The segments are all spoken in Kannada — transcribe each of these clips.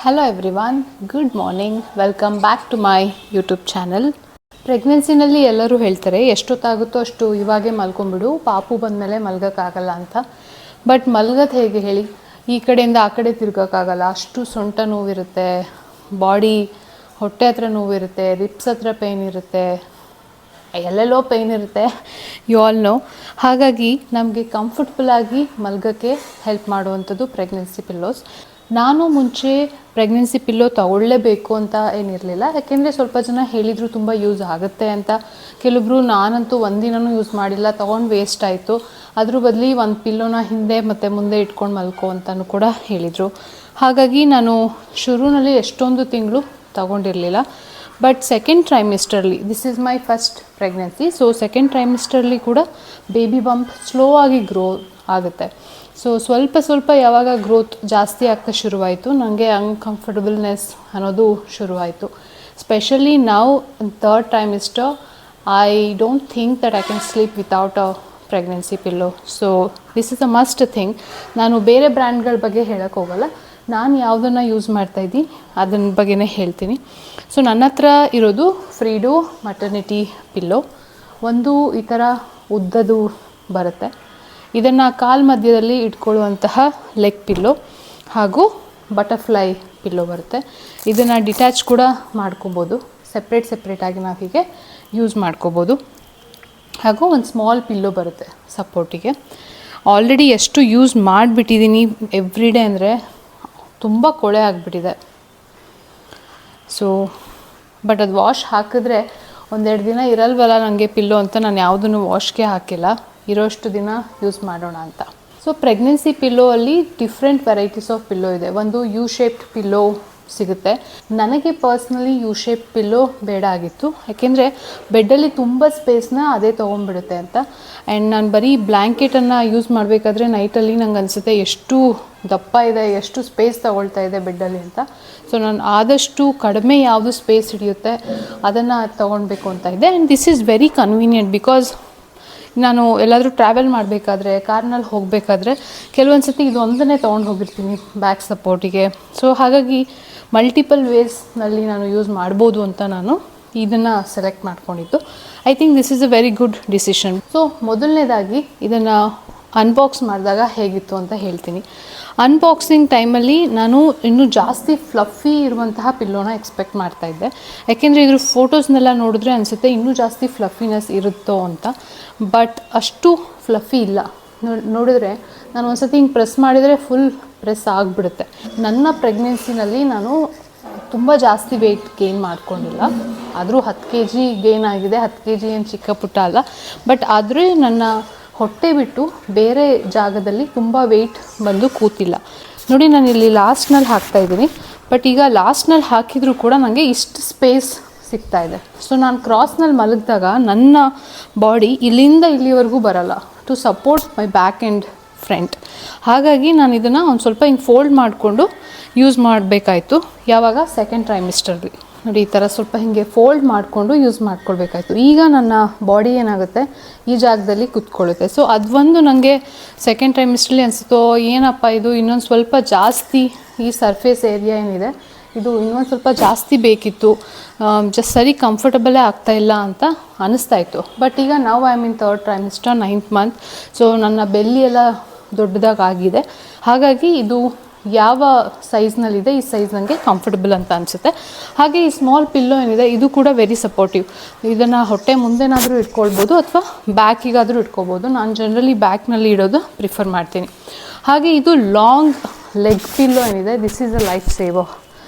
Hello everyone, good morning, welcome back to my YouTube channel. ಪ್ರೆಗ್ನೆನ್ಸಿನಲ್ಲಿ ಎಲ್ಲರೂ ಹೇಳ್ತಾರೆ ಎಷ್ಟೊತ್ತಾಗುತ್ತೋ ಅಷ್ಟು ಇವಾಗೇ ಮಲ್ಕೊಂಡ್ಬಿಡು, ಪಾಪು ಬಂದಮೇಲೆ ಮಲ್ಗೋಕ್ಕಾಗಲ್ಲ ಅಂತ. ಬಟ್ ಮಲ್ಗೋದು ಹೇಗೆ ಹೇಳಿ? ಈ ಕಡೆಯಿಂದ ಆ ಕಡೆ ತಿರ್ಗೋಕ್ಕಾಗಲ್ಲ, ಅಷ್ಟು ಸೊಂಟ ನೋವಿರುತ್ತೆ, ಬಾಡಿ ಹೊಟ್ಟೆ ಹತ್ರ ನೋವಿರುತ್ತೆ, ರಿಪ್ಸ್ ಹತ್ರ ಪೇಯ್ನ್ ಇರುತ್ತೆ, ಎಲ್ಲೆಲ್ಲೋ ಪೇಯ್ನ್ ಇರುತ್ತೆ, ಯು ಆಲ್ ನೋ. ಹಾಗಾಗಿ ನಮಗೆ ಕಂಫರ್ಟಬಲಾಗಿ ಮಲ್ಗೋಕ್ಕೆ ಹೆಲ್ಪ್ ಮಾಡುವಂಥದ್ದು ಪ್ರೆಗ್ನೆನ್ಸಿ ಪಿಲ್ಲೋಸ್. ನಾನು ಮುಂಚೆ ಪ್ರೆಗ್ನೆನ್ಸಿ ಪಿಲ್ಲೋ ತಗೊಳ್ಳೇಬೇಕು ಅಂತ ಏನಿರಲಿಲ್ಲ, ಯಾಕೆಂದರೆ ಸ್ವಲ್ಪ ಜನ ಹೇಳಿದರು ತುಂಬ ಯೂಸ್ ಆಗುತ್ತೆ ಅಂತ. ಕೆಲವೊಬ್ಬರು, ನಾನಂತೂ ಒಂದಿನೂ ಯೂಸ್ ಮಾಡಿಲ್ಲ, ತೊಗೊಂಡು ವೇಸ್ಟ್ ಆಯಿತು, ಅದ್ರ ಬದಲಿ ಒಂದು ಪಿಲ್ಲೋನ ಹಿಂದೆ ಮತ್ತು ಮುಂದೆ ಇಟ್ಕೊಂಡು ಮಲ್ಕೋ ಅಂತಲೂ ಕೂಡ ಹೇಳಿದರು. ಹಾಗಾಗಿ ನಾನು ಶುರುವಿನಲ್ಲಿ ಎಷ್ಟೊಂದು ತಿಂಗಳು ತಗೊಂಡಿರಲಿಲ್ಲ. ಬಟ್ ಸೆಕೆಂಡ್ ಟ್ರೈಮಿಸ್ಟರ್ಲಿ, this is my first pregnancy, so second ಟ್ರೈಮಿಸ್ಟರ್ಲಿ ಕೂಡ ಬೇಬಿ ಬಂಪ್ ಸ್ಲೋ ಆಗಿ ಗ್ರೋ ಆಗುತ್ತೆ. ಸೊ ಸ್ವಲ್ಪ ಯಾವಾಗ ಗ್ರೋತ್ ಜಾಸ್ತಿ ಆಗ್ತಾ ಶುರುವಾಯಿತು, ನನಗೆ ಅನ್ಕಂಫರ್ಟಬಲ್ನೆಸ್ ಅನ್ನೋದು ಶುರುವಾಯಿತು. ಸ್ಪೆಷಲಿ ನಾವು third trimester, I don't think that I can sleep without a pregnancy pillow. So this is a must thing. ನಾನು ಬೇರೆ ಬ್ರ್ಯಾಂಡ್ಗಳ ಬಗ್ಗೆ ಹೇಳೋಕ್ಕೆ ಹೋಗಲ್ಲ, ನಾನು ಯಾವುದನ್ನು ಯೂಸ್ ಮಾಡ್ತಾಯಿದ್ದೀನಿ ಅದನ್ನ ಬಗ್ಗೆನೇ ಹೇಳ್ತೀನಿ. ಸೊ ನನ್ನ ಹತ್ರ ಇರೋದು ಫ್ರೀಡೋ ಮಟರ್ನಿಟಿ ಪಿಲ್ಲೋ. ಒಂದು ಈ ಥರ ಉದ್ದದು ಬರುತ್ತೆ, ಇದನ್ನು ಕಾಲು ಮಧ್ಯದಲ್ಲಿ ಇಟ್ಕೊಳ್ಳುವಂತಹ ಲೆಗ್ ಪಿಲ್ಲೋ, ಹಾಗೂ ಬಟರ್ಫ್ಲೈ ಪಿಲ್ಲೋ ಬರುತ್ತೆ. ಇದನ್ನು ಡಿಟ್ಯಾಚ್ ಕೂಡ ಮಾಡ್ಕೊಬೋದು, ಸೆಪ್ರೇಟಾಗಿ ನಾವು ಹೀಗೆ ಯೂಸ್ ಮಾಡ್ಕೋಬೋದು. ಹಾಗೂ ಒಂದು ಸ್ಮಾಲ್ ಪಿಲ್ಲೋ ಬರುತ್ತೆ ಸಪೋರ್ಟಿಗೆ. ಆಲ್ರೆಡಿ ಎಷ್ಟು ಯೂಸ್ ಮಾಡಿಬಿಟ್ಟಿದ್ದೀನಿ ಎವ್ರಿ ಡೇ ಅಂದರೆ ತುಂಬ ಕೊಳೆ ಆಗಿಬಿಟ್ಟಿದೆ. ಸೊ ಬಟ್ ಅದು ವಾಶ್ ಹಾಕಿದ್ರೆ ಒಂದೆರಡು ದಿನ ಇರಲ್ವಲ್ಲ ನನಗೆ ಪಿಲ್ಲೋ ಅಂತ ನಾನು ಯಾವುದನ್ನು ವಾಶ್ಗೆ ಹಾಕಿಲ್ಲ, ಇರೋಷ್ಟು ದಿನ ಯೂಸ್ ಮಾಡೋಣ ಅಂತ. ಸೊ ಪ್ರೆಗ್ನೆನ್ಸಿ ಪಿಲ್ಲೋ ಅಲ್ಲಿ ಡಿಫ್ರೆಂಟ್ ವೆರೈಟೀಸ್ ಆಫ್ ಪಿಲ್ಲೋ ಇದೆ. ಒಂದು ಯು ಶೇಪ್ಡ್ ಪಿಲ್ಲೋ ಸಿಗುತ್ತೆ. ನನಗೆ ಪರ್ಸ್ನಲಿ ಯು ಶೇಪ್ ಪಿಲ್ಲೋ ಬೇಡ ಆಗಿತ್ತು, ಯಾಕೆಂದರೆ ಬೆಡ್ಡಲ್ಲಿ ತುಂಬ ಸ್ಪೇಸ್ನ ಅದೇ ತೊಗೊಂಡ್ಬಿಡುತ್ತೆ ಅಂತ. ಆ್ಯಂಡ್ ನಾನು ಬರೀ ಬ್ಲ್ಯಾಂಕೆಟನ್ನು ಯೂಸ್ ಮಾಡಬೇಕಾದ್ರೆ ನೈಟಲ್ಲಿ ನಂಗೆ ಅನಿಸುತ್ತೆ ಎಷ್ಟು ದಪ್ಪ ಇದೆ, ಎಷ್ಟು ಸ್ಪೇಸ್ ತೊಗೊಳ್ತಾ ಇದೆ ಬೆಡ್ಡಲ್ಲಿ ಅಂತ. ಸೊ ನಾನು ಆದಷ್ಟು ಕಡಿಮೆ ಯಾವುದು ಸ್ಪೇಸ್ ಹಿಡಿಯುತ್ತೆ ಅದನ್ನು ತೊಗೊಳ್ಬೇಕು ಅಂತ ಇದೆ. And this is very convenient, because ನಾನು ಎಲ್ಲಾದರೂ ಟ್ರಾವೆಲ್ ಮಾಡಬೇಕಾದ್ರೆ, ಕಾರ್ನಲ್ಲಿ ಹೋಗಬೇಕಾದ್ರೆ ಕೆಲವೊಂದು ಸತಿ ಇದು ಒಂದನ್ನೇ ತೊಗೊಂಡು ಹೋಗಿರ್ತೀನಿ ಬ್ಯಾಕ್ ಸಪೋರ್ಟಿಗೆ. ಸೊ ಹಾಗಾಗಿ ಮಲ್ಟಿಪಲ್ ವೇಸ್ನಲ್ಲಿ ನಾನು ಯೂಸ್ ಮಾಡ್ಬೋದು ಅಂತ ನಾನು ಇದನ್ನು ಸೆಲೆಕ್ಟ್ ಮಾಡ್ಕೊಂಡಿದ್ದು. I think this is a very good decision. So ಮೊದಲನೇದಾಗಿ ಇದನ್ನು ಅನ್ಬಾಕ್ಸ್ ಮಾಡಿದಾಗ ಹೇಗಿತ್ತು ಅಂತ ಹೇಳ್ತೀನಿ. ಅನ್ಬಾಕ್ಸಿಂಗ್ ಟೈಮಲ್ಲಿ ನಾನು ಇನ್ನೂ ಜಾಸ್ತಿ ಫ್ಲಫಿ ಇರುವಂತಹ ಪಿಲ್ಲೋನ ಎಕ್ಸ್ಪೆಕ್ಟ್ ಮಾಡ್ತಾಯಿದ್ದೆ, ಯಾಕೆಂದರೆ ಇದ್ರ ಫೋಟೋಸ್ನೆಲ್ಲ ನೋಡಿದ್ರೆ ಅನಿಸುತ್ತೆ ಇನ್ನೂ ಜಾಸ್ತಿ ಫ್ಲಫಿನೆಸ್ ಇರುತ್ತೋ ಅಂತ. ಬಟ್ ಅಷ್ಟು ಫ್ಲಫಿ ಇಲ್ಲ. ನೋಡಿದ್ರೆ ನಾನು ಒಂದು ಸತಿ ಹಿಂಗೆ ಪ್ರೆಸ್ ಮಾಡಿದರೆ ಫುಲ್ ಪ್ರೆಸ್ ಆಗಿಬಿಡುತ್ತೆ. ನನ್ನ ಪ್ರೆಗ್ನೆನ್ಸಿನಲ್ಲಿ ನಾನು ತುಂಬ ಜಾಸ್ತಿ ವೆಯ್ಟ್ ಗೇನ್ ಮಾಡ್ಕೊಂಡಿಲ್ಲ, ಆದರೂ 10 kg ಗೇನ್ ಆಗಿದೆ. 10 kg ಏನು ಚಿಕ್ಕ ಪುಟ್ಟ ಅಲ್ಲ, ಬಟ್ ಆದರೆ ನನ್ನ ಹೊಟ್ಟೆ ಬಿಟ್ಟು ಬೇರೆ ಜಾಗದಲ್ಲಿ ತುಂಬ ವೆಯ್ಟ್ ಬಂದು ಕೂತಿಲ್ಲ. ನೋಡಿ, ನಾನು ಇಲ್ಲಿ ಲಾಸ್ಟ್ನಲ್ಲಿ ಹಾಕ್ತಾಯಿದ್ದೀನಿ, ಬಟ್ ಈಗ ಲಾಸ್ಟ್ನಲ್ಲಿ ಹಾಕಿದರೂ ಕೂಡ ನನಗೆ ಇಷ್ಟು ಸ್ಪೇಸ್ ಸಿಗ್ತಾ ಇದೆ. ಸೊ ನಾನು ಕ್ರಾಸ್ನಲ್ಲಿ ಮಲಗಿದಾಗ ನನ್ನ ಬಾಡಿ ಇಲ್ಲಿಂದ ಇಲ್ಲಿವರೆಗೂ ಬರಲ್ಲ to support my back and front. ಹಾಗಾಗಿ ನಾನು ಇದನ್ನು ಒಂದು ಸ್ವಲ್ಪ ಹಿಂಗೆ ಫೋಲ್ಡ್ ಮಾಡಿಕೊಂಡು ಯೂಸ್ ಮಾಡಬೇಕಾಯ್ತು. ಯಾವಾಗ ಸೆಕೆಂಡ್ ಟ್ರೈಮಿಸ್ಟರ್ಲಿ ನೋಡಿ, ಈ ಥರ ಸ್ವಲ್ಪ ಹೀಗೆ ಫೋಲ್ಡ್ ಮಾಡಿಕೊಂಡು ಯೂಸ್ ಮಾಡ್ಕೊಳ್ಬೇಕಾಯ್ತು. ಈಗ ನನ್ನ ಬಾಡಿ ಏನಾಗುತ್ತೆ, ಈ ಜಾಗದಲ್ಲಿ ಕೂತ್ಕೊಳ್ಳುತ್ತೆ. ಸೊ ಅದೊಂದು ನನಗೆ ಸೆಕೆಂಡ್ ಟ್ರೈಮಿಸ್ಟರ್ಲಿ ಅನಿಸುತ್ತೋ ಏನಪ್ಪ ಇದು ಇನ್ನೊಂದು ಸ್ವಲ್ಪ ಜಾಸ್ತಿ, ಈ ಸರ್ಫೇಸ್ ಏರಿಯಾ ಏನಿದೆ ಇದು ಇನ್ನೊಂದು ಸ್ವಲ್ಪ ಜಾಸ್ತಿ ಬೇಕಿತ್ತು, ಜಸ್ಟ್ ಸರಿ ಕಂಫರ್ಟಬಲೇ ಆಗ್ತಾಯಿಲ್ಲ ಅಂತ ಅನ್ನಿಸ್ತಾಯಿತ್ತು. ಬಟ್ ಈಗ ನಾವು I mean third trimester 9th month. So ನನ್ನ ಬೆಲ್ಲಿ ಎಲ್ಲ ದೊಡ್ಡದಾಗಿದೆ. ಹಾಗಾಗಿ ಇದು ಯಾವ ಸೈಜ್ನಲ್ಲಿದೆ, ಈ ಸೈಜ್ ನನಗೆ ಕಂಫರ್ಟಬಲ್ ಅಂತ ಅನಿಸುತ್ತೆ. ಹಾಗೆ ಈ ಸ್ಮಾಲ್ ಪಿಲ್ಲೋ ಏನಿದೆ ಇದು ಕೂಡ ವೆರಿ ಸಪೋರ್ಟಿವ್. ಇದನ್ನು ಹೊಟ್ಟೆ ಮುಂದೆನಾದರೂ ಇಟ್ಕೊಳ್ಬೋದು ಅಥವಾ ಬ್ಯಾಕಿಗಾದರೂ ಇಟ್ಕೊಬೋದು. ನಾನು ಜನರಲಿ ಬ್ಯಾಕ್ನಲ್ಲಿ ಇಡೋದು ಪ್ರಿಫರ್ ಮಾಡ್ತೀನಿ. ಹಾಗೆ ಇದು ಲಾಂಗ್ ಲೆಗ್ ಪಿಲ್ಲೋ ಏನಿದೆ, this is a life saver.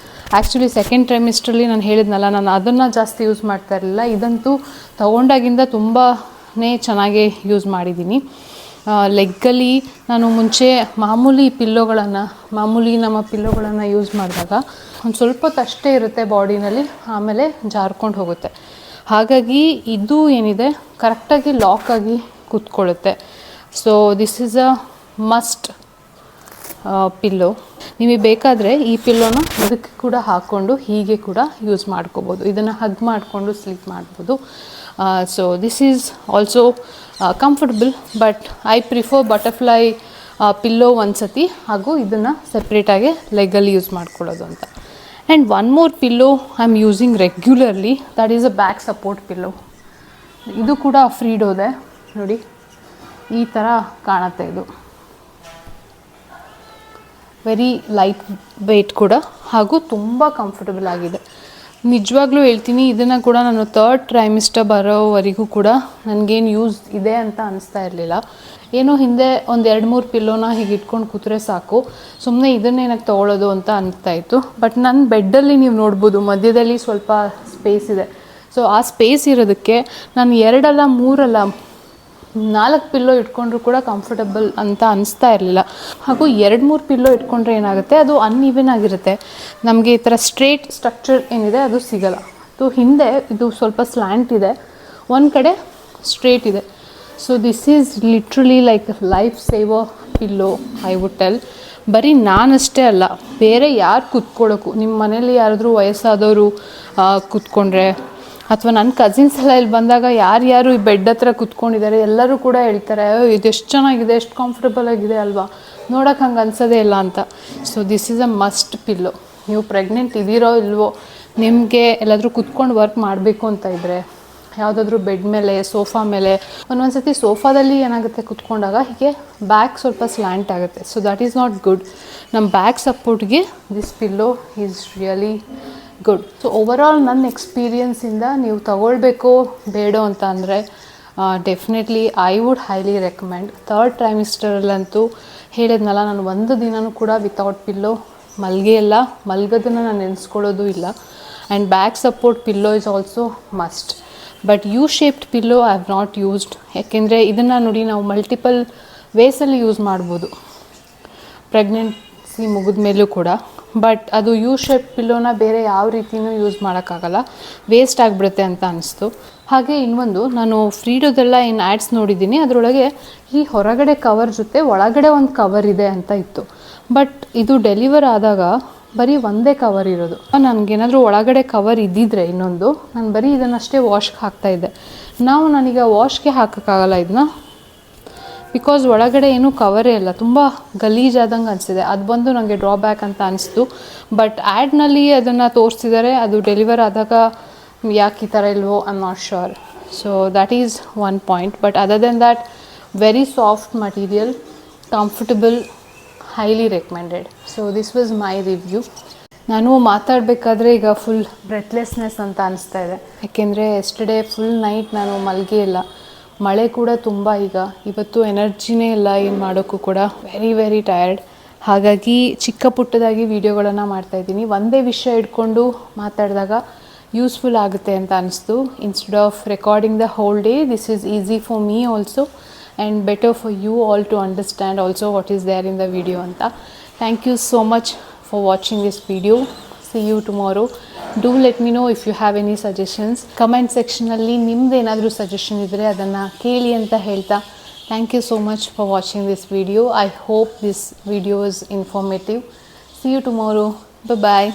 Actually second ಟ್ರೈಮಿಸ್ಟ್ರಲ್ಲಿ ನಾನು ಹೇಳಿದ್ನಲ್ಲ, ನಾನು ಅದನ್ನು ಜಾಸ್ತಿ ಯೂಸ್ ಮಾಡ್ತಾ ಇರಲಿಲ್ಲ. ಇದಂತೂ ತೊಗೊಂಡಾಗಿಂದ ತುಂಬಾ ಚೆನ್ನಾಗಿ ಯೂಸ್ ಮಾಡಿದ್ದೀನಿ. ಲೆಗ್ಗಲ್ಲಿ ನಾನು ಮುಂಚೆ ಮಾಮೂಲಿ ನಮ್ಮ ಪಿಲ್ಲೋಗಳನ್ನು ಯೂಸ್ ಮಾಡಿದಾಗ ಒಂದು ಸ್ವಲ್ಪ ಹೊತ್ತು ಅಷ್ಟೇ ಇರುತ್ತೆ ಬಾಡಿನಲ್ಲಿ, ಆಮೇಲೆ ಜಾರ್ಕೊಂಡು ಹೋಗುತ್ತೆ. ಹಾಗಾಗಿ ಇದು ಏನಿದೆ ಕರೆಕ್ಟಾಗಿ ಲಾಕಾಗಿ ಕೂತ್ಕೊಳ್ಳುತ್ತೆ. So this is a must pillow. ನಿಮಗೆ ಬೇಕಾದರೆ ಈ ಪಿಲ್ಲೋನ ಅದಕ್ಕೆ ಕೂಡ ಹಾಕ್ಕೊಂಡು ಹೀಗೆ ಕೂಡ ಯೂಸ್ ಮಾಡ್ಕೋಬೋದು. ಇದನ್ನು ಹಗ್ ಮಾಡಿಕೊಂಡು ಸ್ಲೀಪ್ ಮಾಡ್ಬೋದು. So this is also comfortable, but I prefer butterfly pillow ಒಂದು ಸತಿ, ಹಾಗೂ ಇದನ್ನು ಸಪ್ರೇಟಾಗಿ ಲೆಗ್ಗಲ್ಲಿ ಯೂಸ್ ಮಾಡ್ಕೊಳ್ಳೋದು ಅಂತ. And one more pillow I am using regularly, that is a back support pillow. ಇದು ಕೂಡ ಫ್ರೀಡೋದೆ ನೋಡಿ, ಈ ಥರ ಕಾಣುತ್ತೆ. ಇದು ವೆರಿ ಲೈಟ್ ವೆಯ್ಟ್ ಕೂಡ ಹಾಗೂ ತುಂಬ ಕಂಫರ್ಟಬಲ್ ಆಗಿದೆ. ನಿಜವಾಗ್ಲೂ ಹೇಳ್ತೀನಿ, ಇದನ್ನು ಕೂಡ ನಾನು 3rd ಟ್ರೈಮಿಸ್ಟರ್ ಬರೋವರೆಗೂ ಕೂಡ ನನಗೇನು ಯೂಸ್ ಇದೆ ಅಂತ ಅನಿಸ್ತಾ ಇರಲಿಲ್ಲ. ಏನೋ ಹಿಂದೆ ಒಂದು 2-3 ಪಿಲ್ಲೋನ ಹೀಗೆ ಇಟ್ಕೊಂಡು ಕೂತ್ರೆ ಸಾಕು, ಸುಮ್ಮನೆ ಇದನ್ನೇನಕ್ಕೆ ತೊಗೊಳ್ಳೋದು ಅಂತ ಅನಿಸ್ತಾ ಇತ್ತು. ಬಟ್ ನನ್ನ ಬೆಡ್ಡಲ್ಲಿ ನೀವು ನೋಡ್ಬೋದು, ಮಧ್ಯದಲ್ಲಿ ಸ್ವಲ್ಪ ಸ್ಪೇಸ್ ಇದೆ. ಸೊ ಆ ಸ್ಪೇಸ್ ಇರೋದಕ್ಕೆ ನಾನು 2 ಅಲ್ಲ 3 ಅಲ್ಲ 4 ಪಿಲ್ಲೋ ಇಟ್ಕೊಂಡ್ರೂ ಕೂಡ ಕಂಫರ್ಟಬಲ್ ಅಂತ ಅನಿಸ್ತಾ ಇರಲಿಲ್ಲ. ಹಾಗೂ 2-3 ಪಿಲ್ಲೋ ಇಟ್ಕೊಂಡ್ರೆ ಏನಾಗುತ್ತೆ, ಅದು ಅನ್ಇವನ್ ಆಗಿರುತ್ತೆ. ನಮಗೆ ಈ ಥರ ಸ್ಟ್ರೇಟ್ ಸ್ಟ್ರಕ್ಚರ್ ಏನಿದೆ ಅದು ಸಿಗಲ್ಲ. ಸೊ ಹಿಂದೆ ಇದು ಸ್ವಲ್ಪ ಸ್ಲ್ಯಾಂಟ್ ಇದೆ, ಒಂದು ಕಡೆ ಸ್ಟ್ರೇಟ್ ಇದೆ. So this is literally like life saver pillow I would tell. ಬರೀ ನಾನಷ್ಟೇ ಅಲ್ಲ, ಬೇರೆ ಯಾರು ಕೂತ್ಕೊಳ್ಳೋಕ್ಕೂ, ನಿಮ್ಮ ಮನೇಲಿ ಯಾರಾದರೂ ವಯಸ್ಸಾದವರು ಕೂತ್ಕೊಂಡ್ರೆ, ಅಥವಾ ನನ್ನ ಕಸಿನ್ಸ್ ಎಲ್ಲ ಇಲ್ಲಿ ಬಂದಾಗ ಯಾರ್ಯಾರು ಈ ಬೆಡ್ ಹತ್ರ ಕೂತ್ಕೊಂಡಿದ್ದಾರೆ ಎಲ್ಲರೂ ಕೂಡ ಹೇಳ್ತಾರೆ, ಇದು ಎಷ್ಟು ಚೆನ್ನಾಗಿದೆ, ಎಷ್ಟು ಕಂಫರ್ಟಬಲ್ ಆಗಿದೆ ಅಲ್ವಾ, ನೋಡೋಕೆ ಹಂಗೆ ಅನ್ಸೋದೇ ಇಲ್ಲ ಅಂತ. So this is a must pillow. ನೀವು ಪ್ರೆಗ್ನೆಂಟ್ ಇದ್ದೀರೋ ಇಲ್ವೋ, ನಿಮಗೆ ಎಲ್ಲಾದರೂ ಕೂತ್ಕೊಂಡು ವರ್ಕ್ ಮಾಡಬೇಕು ಅಂತ ಇದ್ದರೆ, ಯಾವುದಾದ್ರೂ ಬೆಡ್ ಮೇಲೆ, ಸೋಫಾ ಮೇಲೆ, ಒಂದೊಂದು ಸತಿ ಸೋಫಾದಲ್ಲಿ ಏನಾಗುತ್ತೆ ಕೂತ್ಕೊಂಡಾಗ ಹೀಗೆ ಬ್ಯಾಕ್ ಸ್ವಲ್ಪ ಸ್ಲ್ಯಾಂಟ್ ಆಗುತ್ತೆ. So that is not good. ನಮ್ಮ ಬ್ಯಾಕ್ ಸಪೋರ್ಟ್ಗೆ this pillow is really good. So overall ನನ್ನ ಎಕ್ಸ್ಪೀರಿಯನ್ಸಿಂದ ನೀವು ತಗೊಳ್ಬೇಕು ಬೇಡೋ ಅಂತ ಅಂದರೆ definitely I would highly recommend. 3rd ಟ್ರೈಮಿಸ್ಟರಲ್ಲಂತೂ ಹೇಳಿದ್ನಲ್ಲ, ನಾನು ಒಂದು ದಿನವೂ ಕೂಡ ವಿತೌಟ್ ಪಿಲ್ಲೋ ಮಲ್ಗೆ ಇಲ್ಲ, ಮಲ್ಗೋದನ್ನು ನಾನು ನೆನೆಸ್ಕೊಳ್ಳೋದು ಇಲ್ಲ. And back support pillow is also must. But U shaped pillow I have not used. ಯಾಕೆಂದರೆ ಇದನ್ನು ನೋಡಿ ನಾವು ಮಲ್ಟಿಪಲ್ ವೇಸಲ್ಲಿ ಯೂಸ್ ಮಾಡ್ಬೋದು ಪ್ರೆಗ್ನೆನ್ಸಿ ಮುಗಿದ ಮೇಲೂ ಕೂಡ. ಬಟ್ ಅದು ಯು ಶೇಪ್ ಪಿಲ್ಲೋನ ಬೇರೆ ಯಾವ ರೀತಿಯೂ ಯೂಸ್ ಮಾಡೋಕ್ಕಾಗಲ್ಲ, ವೇಸ್ಟ್ ಆಗಿಬಿಡುತ್ತೆ ಅಂತ ಅನಿಸ್ತು. ಹಾಗೆ ಇನ್ನೊಂದು, ನಾನು ಫ್ರೀಡೋದೆಲ್ಲ ಏನು ಆ್ಯಡ್ಸ್ ನೋಡಿದ್ದೀನಿ, ಅದರೊಳಗೆ ಈ ಹೊರಗಡೆ ಕವರ್ ಜೊತೆ ಒಳಗಡೆ ಒಂದು ಕವರ್ ಇದೆ ಅಂತ ಇತ್ತು. ಬಟ್ ಇದು ಡೆಲಿವರ್ ಆದಾಗ ಬರೀ ಒಂದೇ ಕವರ್ ಇರೋದು. ನನಗೇನಾದರೂ ಒಳಗಡೆ ಕವರ್ ಇದ್ದಿದ್ರೆ ಇನ್ನೊಂದು, ನಾನು ಬರೀ ಇದನ್ನಷ್ಟೇ ವಾಶ್ಗೆ ಹಾಕ್ತಾಯಿದ್ದೆ. ನಾನೀಗ ವಾಶ್ಗೆ ಹಾಕೋಕ್ಕಾಗಲ್ಲ ಇದನ್ನ, ಬಿಕಾಸ್ ಒಳಗಡೆ ಏನೂ ಕವರೇ ಇಲ್ಲ, ತುಂಬ ಗಲೀಜಾದಂಗೆ ಅನಿಸಿದೆ. ಅದು ಬಂದು ನನಗೆ ಡ್ರಾಬ್ಯಾಕ್ ಅಂತ ಅನಿಸ್ತು. ಬಟ್ ಆ್ಯಡ್ನಲ್ಲಿ ಅದನ್ನು ತೋರಿಸಿದ್ದಾರೆ, ಅದು ಡೆಲಿವರ್ ಆದಾಗ ಯಾಕೆ ಈ ಥರ ಇಲ್ವೋ I am not sure. So that is one point. But other then that very soft material, comfortable, highly recommended. So this was my review. ನಾನು ಮಾತಾಡಬೇಕಾದ್ರೆ ಈಗ ಫುಲ್ ಬ್ರೆತ್ಲೆಸ್ನೆಸ್ ಅಂತ ಅನಿಸ್ತಾ ಇದೆ. ಯಾಕೆಂದರೆ ಎಸ್ಟರ್ಡೇ ಫುಲ್ ನೈಟ್ ನಾನು ಮಲಗೇ ಇಲ್ಲ. ಮಳೆ ಕೂಡ ತುಂಬ, ಈಗ ಇವತ್ತು ಎನರ್ಜಿನೇ ಇಲ್ಲ ಏನು ಮಾಡೋಕ್ಕೂ ಕೂಡ, ವೆರಿ ಟಯರ್ಡ್. ಹಾಗಾಗಿ ಚಿಕ್ಕ ಪುಟ್ಟದಾಗಿ ವೀಡಿಯೋಗಳನ್ನು ಮಾಡ್ತಾಯಿದ್ದೀನಿ. ಒಂದೇ ವಿಷಯ ಇಟ್ಕೊಂಡು ಮಾತಾಡಿದಾಗ ಯೂಸ್ಫುಲ್ ಆಗುತ್ತೆ ಅಂತ ಅನಿಸ್ತು. Instead of recording the whole day, this is easy for me also and better for you all to understand also what is there in the video ಅಂತ. Thank you so much for watching this video. See you tomorrow. Do let me know if you have any suggestions. Comment ಸೆಕ್ಷನಲ್ಲಿ ನಿಮ್ದು ಏನಾದರೂ ಸಜೆಷನ್ ಇದ್ದರೆ ಅದನ್ನು ಕೇಳಿ ಅಂತ ಹೇಳ್ತಾ, thank you so much for watching this video. I hope this video is informative. See you tomorrow. Bye-bye.